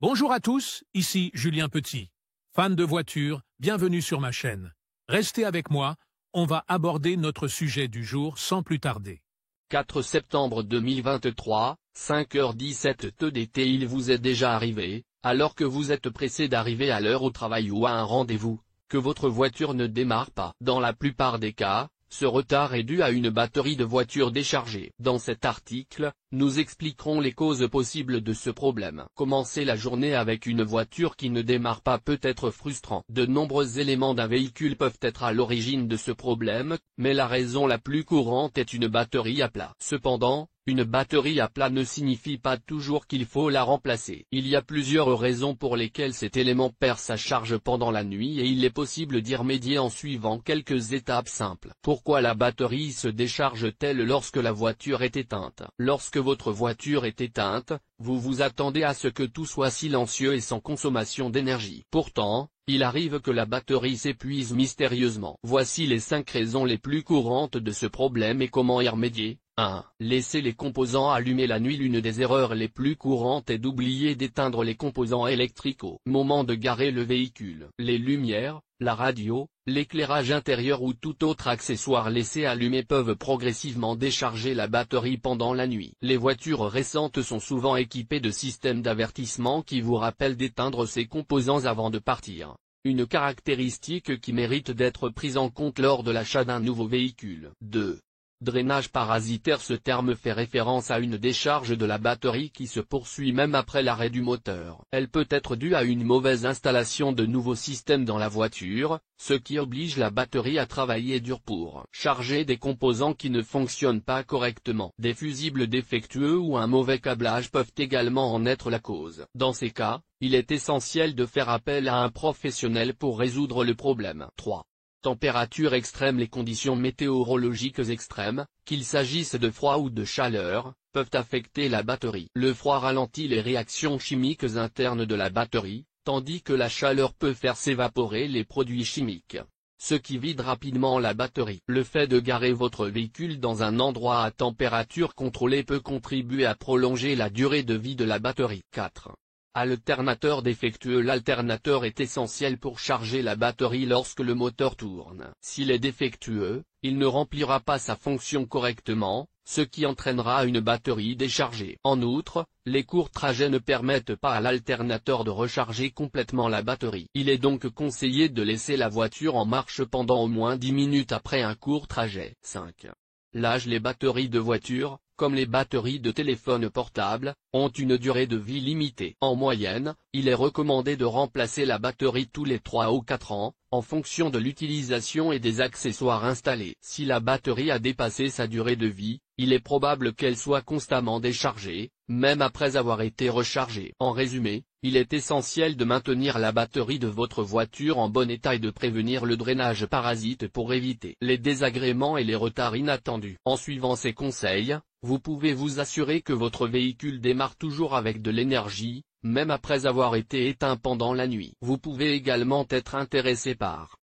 Bonjour à tous, ici Julien Petit. Fan de voitures, bienvenue sur ma chaîne. Restez avec moi, on va aborder notre sujet du jour sans plus tarder. 4 septembre 2023, 5h17 TDT. Il vous est déjà arrivé, alors que vous êtes pressé d'arriver à l'heure au travail ou à un rendez-vous, que votre voiture ne démarre pas. Dans la plupart des cas, ce retard est dû à une batterie de voiture déchargée. Dans cet article, nous expliquerons les causes possibles de ce problème. Commencer la journée avec une voiture qui ne démarre pas peut être frustrant. De nombreux éléments d'un véhicule peuvent être à l'origine de ce problème, mais la raison la plus courante est une batterie à plat. Cependant, une batterie à plat ne signifie pas toujours qu'il faut la remplacer. Il y a plusieurs raisons pour lesquelles cet élément perd sa charge pendant la nuit et il est possible d'y remédier en suivant quelques étapes simples. Pourquoi la batterie se décharge-t-elle lorsque la voiture est éteinte? Lorsque votre voiture est éteinte, vous vous attendez à ce que tout soit silencieux et sans consommation d'énergie. Pourtant, il arrive que la batterie s'épuise mystérieusement. Voici les 5 raisons les plus courantes de ce problème et comment y remédier. 1. Laisser les composants allumés la nuit. L'une des erreurs les plus courantes est d'oublier d'éteindre les composants électriques au moment de garer le véhicule. Les lumières, la radio, l'éclairage intérieur ou tout autre accessoire laissé allumé peuvent progressivement décharger la batterie pendant la nuit. Les voitures récentes sont souvent équipées de systèmes d'avertissement qui vous rappellent d'éteindre ces composants avant de partir. Une caractéristique qui mérite d'être prise en compte lors de l'achat d'un nouveau véhicule. 2. Drainage parasitaire. Ce terme fait référence à une décharge de la batterie qui se poursuit même après l'arrêt du moteur. Elle peut être due à une mauvaise installation de nouveaux systèmes dans la voiture, ce qui oblige la batterie à travailler dur pour charger des composants qui ne fonctionnent pas correctement. Des fusibles défectueux ou un mauvais câblage peuvent également en être la cause. Dans ces cas, il est essentiel de faire appel à un professionnel pour résoudre le problème. 3. Température extrême. Les conditions météorologiques extrêmes, qu'il s'agisse de froid ou de chaleur, peuvent affecter la batterie. Le froid ralentit les réactions chimiques internes de la batterie, tandis que la chaleur peut faire s'évaporer les produits chimiques, ce qui vide rapidement la batterie. Le fait de garer votre véhicule dans un endroit à température contrôlée peut contribuer à prolonger la durée de vie de la batterie. 4. Alternateur défectueux. L'alternateur est essentiel pour charger la batterie lorsque le moteur tourne. S'il est défectueux, il ne remplira pas sa fonction correctement, ce qui entraînera une batterie déchargée. En outre, les courts trajets ne permettent pas à l'alternateur de recharger complètement la batterie. Il est donc conseillé de laisser la voiture en marche pendant au moins 10 minutes après un court trajet. 5. L'âge. Les batteries de voiture, comme les batteries de téléphone portable, ont une durée de vie limitée. En moyenne, il est recommandé de remplacer la batterie tous les 3 ou 4 ans, en fonction de l'utilisation et des accessoires installés. Si la batterie a dépassé sa durée de vie, il est probable qu'elle soit constamment déchargée, même après avoir été rechargée. En résumé, il est essentiel de maintenir la batterie de votre voiture en bon état et de prévenir le drainage parasite pour éviter les désagréments et les retards inattendus. En suivant ces conseils, vous pouvez vous assurer que votre véhicule démarre toujours avec de l'énergie, même après avoir été éteint pendant la nuit. Vous pouvez également être intéressé par